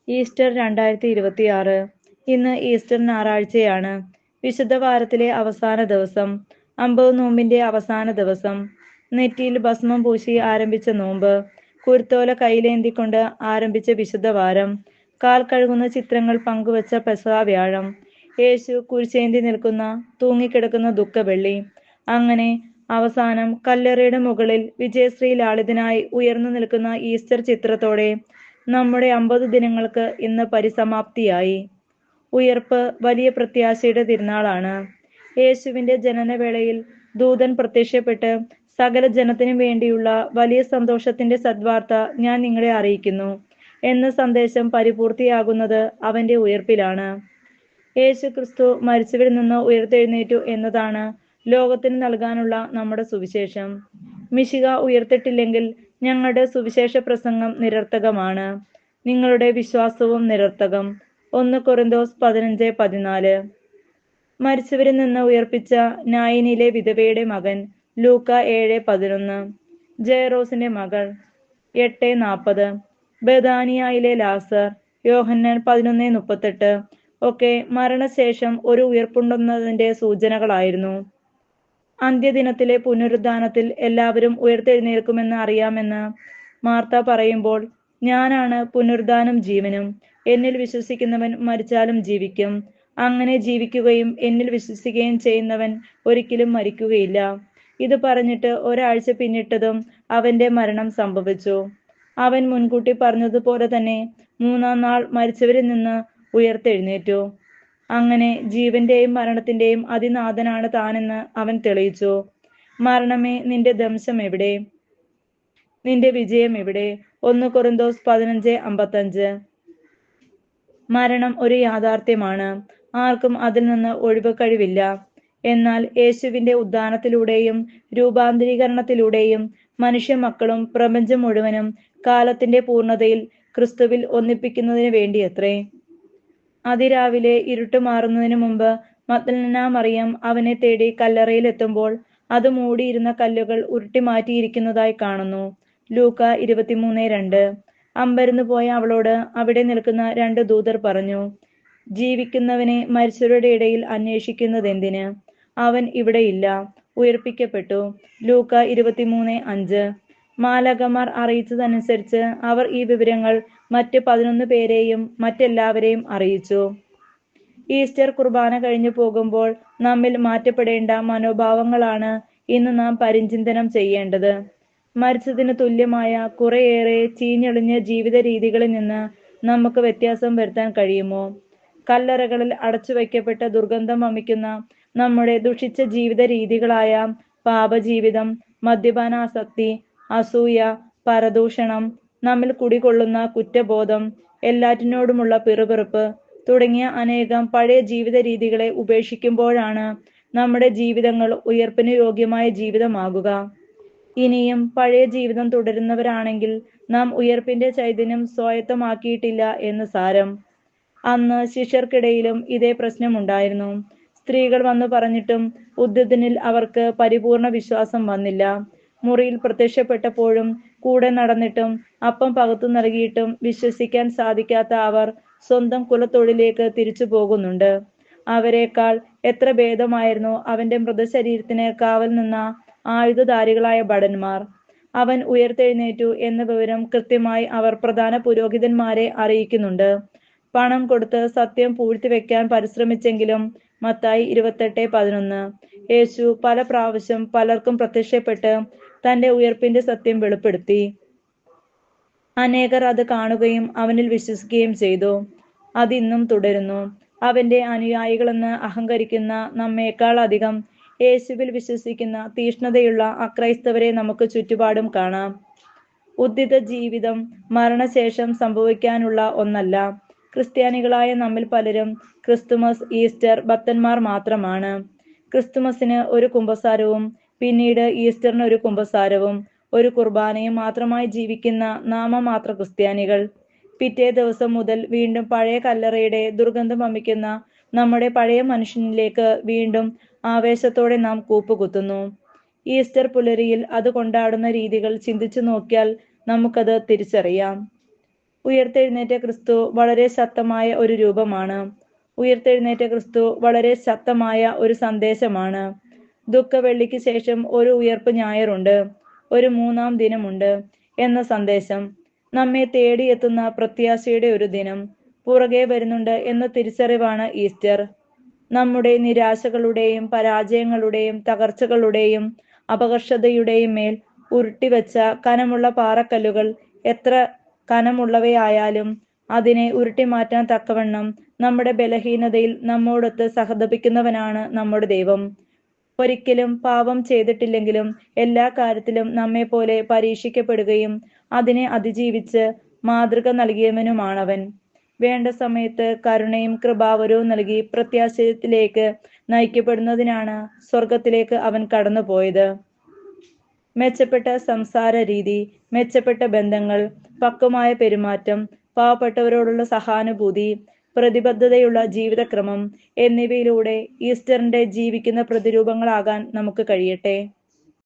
Easter 2026. ഇന്ന് Easter ഞായറാഴ്ചയാണ്. വിശുദ്ധ വാരത്തിലെ അവസാന ദിവസം, 50 നോമ്പിന്റെ അവസാന ദിവസം. നെറ്റിയിൽ ഭസ്മം പൂശി ആരംഭിച്ച നോമ്പ്, കുരുത്തോല കയ്യിലേന്തിക്കൊണ്ട് ആരംഭിച്ച വിശുദ്ധ വാരം, കാൽ കഴുകുന്ന ചിത്രങ്ങൾ പങ്കുവച്ച പെസഹ വ്യാഴം, യേശു കുരിശേന്തി നിൽക്കുന്ന തൂങ്ങിക്കിടക്കുന്ന ദുഃഖവെള്ളി. അങ്ങനെ അവസാനം കല്ലറയുടെ മുകളിൽ വിജയശ്രീ ലാളിതനായി ഉയർന്നു നിൽക്കുന്ന ഈസ്റ്റർ ചിത്രത്തോടെ നമ്മുടെ 50 ദിനങ്ങൾക്ക് ഇന്ന് പരിസമാപ്തിയായി. ഉയർപ്പ് വലിയ പ്രത്യാശയുടെ തിരുനാളാണ്. യേശുവിന്റെ ജനനവേളയിൽ ദൂതൻ പ്രത്യക്ഷപ്പെട്ട് സകല ജനത്തിനും വേണ്ടിയുള്ള വലിയ സന്തോഷത്തിന്റെ സദ്വാർത്ത ഞാൻ നിങ്ങളെ അറിയിക്കുന്നു എന്ന സന്ദേശം പരിപൂർത്തിയാകുന്നത് അവന്റെ ഉയർപ്പിലാണ്. യേശു ക്രിസ്തു മരിച്ചവരിൽ നിന്ന് ഉയർത്തെഴുന്നേറ്റു എന്നതാണ് ലോകത്തിന് നൽകാനുള്ള നമ്മുടെ സുവിശേഷം. മിശിഹ ഉയർത്തിട്ടില്ലെങ്കിൽ ഞങ്ങളുടെ സുവിശേഷ പ്രസംഗം നിരർത്ഥകമാണ്, നിങ്ങളുടെ വിശ്വാസവും നിരർത്ഥകം. 1 കൊരിന്തോസ് 15:14. മരിച്ചവരിൽ നിന്ന് ഉയർപ്പിച്ച നായിനിലെ വിധവയുടെ മകൻ ലൂക്ക 7:11. ജയറോസിന്റെ മകൾ 8:40. ബഥാനിയയിലെ ലാസർ യോഹന്നാൻ 11:38 ഒക്കെ മരണശേഷം ഒരു ഉയർപ്പുണ്ടെന്നതിന്റെ സൂചനകളായിരുന്നു. അന്ത്യദിനത്തിലെ പുനരുദ്ധാനത്തിൽ എല്ലാവരും ഉയർത്തെഴുന്നേൽക്കുമെന്ന് അറിയാമെന്ന് മാർത്ത പറയുമ്പോൾ, ഞാനാണ് പുനരുദ്ധാനം ജീവനും, എന്നിൽ വിശ്വസിക്കുന്നവൻ മരിച്ചാലും ജീവിക്കും, അങ്ങനെ ജീവിക്കുകയും എന്നിൽ വിശ്വസിക്കുകയും ചെയ്യുന്നവൻ ഒരിക്കലും മരിക്കുകയില്ല. ഇത് പറഞ്ഞിട്ട് ഒരാഴ്ച പിന്നിട്ടതും അവന്റെ മരണം സംഭവിച്ചു. അവൻ മുൻകൂട്ടി പറഞ്ഞതുപോലെ തന്നെ 3-ാം നാൾ മരിച്ചവരിൽ നിന്ന് ഉയർത്തെഴുന്നേറ്റു. അങ്ങനെ ജീവന്റെയും മരണത്തിന്റെയും അതിനാഥനാണ് താനെന്ന് അവൻ തെളിയിച്ചു. മരണമേ, നിന്റെ ദംശം എവിടെ? നിന്റെ വിജയം എവിടെ? 1 കൊരിന്തോസ് 15:55. മരണം ഒരു യാഥാർത്ഥ്യമാണ്, ആർക്കും അതിൽ നിന്ന് ഒഴിവ് കഴിവില്ല. എന്നാൽ യേശുവിന്റെ ഉദ്ധാനത്തിലൂടെയും രൂപാന്തരീകരണത്തിലൂടെയും മനുഷ്യ മക്കളും പ്രപഞ്ചം മുഴുവനും കാലത്തിന്റെ പൂർണ്ണതയിൽ ക്രിസ്തുവിൽ ഒന്നിപ്പിക്കുന്നതിന് വേണ്ടിയത്രേ. അതിരാവിലെ ഇരുട്ട് മാറുന്നതിന് മുമ്പ് മഗ്ദലന മറിയം അവനെ തേടി കല്ലറയിൽ എത്തുമ്പോൾ അത് മൂടിയിരുന്ന കല്ലുകൾ ഉരുട്ടി മാറ്റിയിരിക്കുന്നതായി കാണുന്നു. ലൂക്ക 23:2. അമ്പരന്ന് പോയ അവളോട് അവിടെ നിൽക്കുന്ന 2 ദൂതർ പറഞ്ഞു, ജീവിക്കുന്നവനെ മരിച്ചവരുടെ ഇടയിൽ അന്വേഷിക്കുന്നതെന്തിന്? അവൻ ഇവിടെയില്ല, ഉയർപ്പിക്കപ്പെട്ടു. ലൂക്ക 23:5. മാലാഖമാർ അറിയിച്ചതനുസരിച്ച് അവർ ഈ വിവരങ്ങൾ മറ്റ് 11 പേരെയും മറ്റെല്ലാവരെയും അറിയിച്ചു. ഈസ്റ്റർ കുർബാന കഴിഞ്ഞു പോകുമ്പോൾ നമ്മിൽ മാറ്റപ്പെടേണ്ട മനോഭാവങ്ങളാണ് ഇന്ന് നാം പരിചിന്തനം ചെയ്യേണ്ടത്. മരിച്ചതിന് തുല്യമായ കുറേയേറെ ചീഞ്ഞളിഞ്ഞ ജീവിത രീതികളിൽ നിന്ന് നമുക്ക് വ്യത്യാസം വരുത്താൻ കഴിയുമോ? കല്ലറകളിൽ അടച്ചു വയ്ക്കപ്പെട്ട ദുർഗന്ധം വമിക്കുന്ന നമ്മുടെ ദുഷിച്ച ജീവിത രീതികളായ പാപജീവിതം, മദ്യപാനാസക്തി, അസൂയ, പരദൂഷണം, നമ്മിൽ കുടികൊള്ളുന്ന കുറ്റബോധം, എല്ലാറ്റിനോടുമുള്ള പിറുപിറുപ്പ് തുടങ്ങിയ അനേകം പഴയ ജീവിത രീതികളെ ഉപേക്ഷിക്കുമ്പോഴാണ് നമ്മുടെ ജീവിതങ്ങൾ ഉയർപ്പിന് യോഗ്യമായ ജീവിതമാകുക. ഇനിയും പഴയ ജീവിതം തുടരുന്നവരാണെങ്കിൽ നാം ഉയർപ്പിന്റെ ചൈതന്യം സ്വായത്തമാക്കിയിട്ടില്ല എന്ന് സാരം. അന്ന് ശിഷ്യർക്കിടയിലും ഇതേ പ്രശ്നമുണ്ടായിരുന്നു. സ്ത്രീകൾ വന്നു പറഞ്ഞിട്ടും ഉദ്ധിതനിൽ അവർക്ക് പരിപൂർണ വിശ്വാസം വന്നില്ല. മുറിയിൽ പ്രത്യക്ഷപ്പെട്ടപ്പോഴും കൂടെ നടന്നിട്ടും അപ്പം പകുത്തു നൽകിയിട്ടും വിശ്വസിക്കാൻ സാധിക്കാത്ത അവർ സ്വന്തം കുലത്തൊഴിലേക്ക് തിരിച്ചു പോകുന്നുണ്ട്. അവരെക്കാൾ എത്ര ഭേദമായിരുന്നു അവന്റെ മൃതശരീരത്തിന് കാവൽ നിന്ന ആയുധധാരികളായ ഭടന്മാർ. അവൻ ഉയർത്തെഴുന്നേറ്റു എന്ന വിവരം കൃത്യമായി അവർ പ്രധാന പുരോഹിതന്മാരെ അറിയിക്കുന്നുണ്ട്. പണം കൊടുത്ത് സത്യം പൂഴ്ത്തിവെക്കാൻ പരിശ്രമിച്ചെങ്കിലും മത്തായി 28:11. യേശു പല പ്രാവശ്യം പലർക്കും പ്രത്യക്ഷപ്പെട്ട് തന്റെ ഉയർപ്പിന്റെ സത്യം വെളിപ്പെടുത്തി. അനേകർ അത് കാണുകയും അവനിൽ വിശ്വസിക്കുകയും ചെയ്തു. അതിന്നും തുടരുന്നു. അവന്റെ അനുയായികളെന്ന് അഹങ്കരിക്കുന്ന നമ്മേക്കാൾ അധികം യേശുവിൽ വിശ്വസിക്കുന്ന തീഷ്ണതയുള്ള അക്രൈസ്തവരെ നമുക്ക് ചുറ്റുപാടും കാണാം. ഉദ്ധിത ജീവിതം മരണശേഷം സംഭവിക്കാനുള്ള ഒന്നല്ല. ക്രിസ്ത്യാനികളായ നമ്മിൽ പലരും ക്രിസ്തുമസ്, ഈസ്റ്റർ ഭക്തന്മാർ മാത്രമാണ്. ക്രിസ്തുമസിന് ഒരു കുമ്പസാരവും പിന്നീട് ഈസ്റ്ററിന് ഒരു കുമ്പസാരവും ഒരു കുർബാനയും മാത്രമായി ജീവിക്കുന്ന നാമമാത്ര ക്രിസ്ത്യാനികൾ. പിറ്റേ ദിവസം മുതൽ വീണ്ടും പഴയ കല്ലറയുടെ ദുർഗന്ധം വമിക്കുന്ന നമ്മുടെ പഴയ മനുഷ്യനിലേക്ക് വീണ്ടും ആവേശത്തോടെ നാം കൂപ്പുകുത്തുന്നു. ഈസ്റ്റർ പുലരിയിൽ അത് കൊണ്ടാടുന്ന രീതികൾ ചിന്തിച്ചു നോക്കിയാൽ നമുക്കത് തിരിച്ചറിയാം. ഉയർത്തെഴുന്നേറ്റ ക്രിസ്തു വളരെ ശക്തമായ ഒരു രൂപമാണ്. ഉയർത്തെഴുന്നേറ്റ ക്രിസ്തു വളരെ ശക്തമായ ഒരു സന്ദേശമാണ്. ദുഃഖവെള്ളിക്ക് ശേഷം ഒരു ഉയർപ്പ് ഞായറുണ്ട്, ഒരു മൂന്നാം ദിനമുണ്ട് എന്ന സന്ദേശം. നമ്മെ തേടിയെത്തുന്ന പ്രത്യാശയുടെ ഒരു ദിനം പുറകെ വരുന്നുണ്ട് എന്ന തിരിച്ചറിവാണ് ഈസ്റ്റർ. നമ്മുടെ നിരാശകളുടെയും പരാജയങ്ങളുടെയും തകർച്ചകളുടെയും അപകർഷതയുടെയും മേൽ ഉരുട്ടിവെച്ച കനമുള്ള പാറക്കല്ലുകൾ എത്ര കനമുള്ളവയായാലും അതിനെ ഉരുട്ടിമാറ്റാൻ തക്കവണ്ണം നമ്മുടെ ബലഹീനതയിൽ നമ്മോടൊത്ത് സഹതപിക്കുന്നവനാണ് നമ്മുടെ ദൈവം. ഒരിക്കലും പാപം ചെയ്തിട്ടില്ലെങ്കിലും എല്ലാ കാര്യത്തിലും നമ്മെപ്പോലെ പരീക്ഷിക്കപ്പെടുകയും അതിനെ അതിജീവിച്ച് മാതൃക നൽകിയവനുമാണവൻ. വേണ്ട സമയത്ത് കരുണയും കൃപാവരവും നൽകി പ്രത്യാശയത്തിലേക്ക് നയിക്കപ്പെടുന്നതിനാണ് സ്വർഗത്തിലേക്ക് അവൻ കടന്നുപോയത്. മെച്ചപ്പെട്ട സംസാര രീതി, മെച്ചപ്പെട്ട ബന്ധങ്ങൾ, പക്വമായ പെരുമാറ്റം, പാവപ്പെട്ടവരോടുള്ള സഹാനുഭൂതി, പ്രതിബദ്ധതയുള്ള ജീവിതക്രമം എന്നിവയിലൂടെ ഈസ്റ്ററിന്റെ ജീവിക്കുന്ന പ്രതിരൂപങ്ങളാകാൻ നമുക്ക് കഴിയട്ടെ.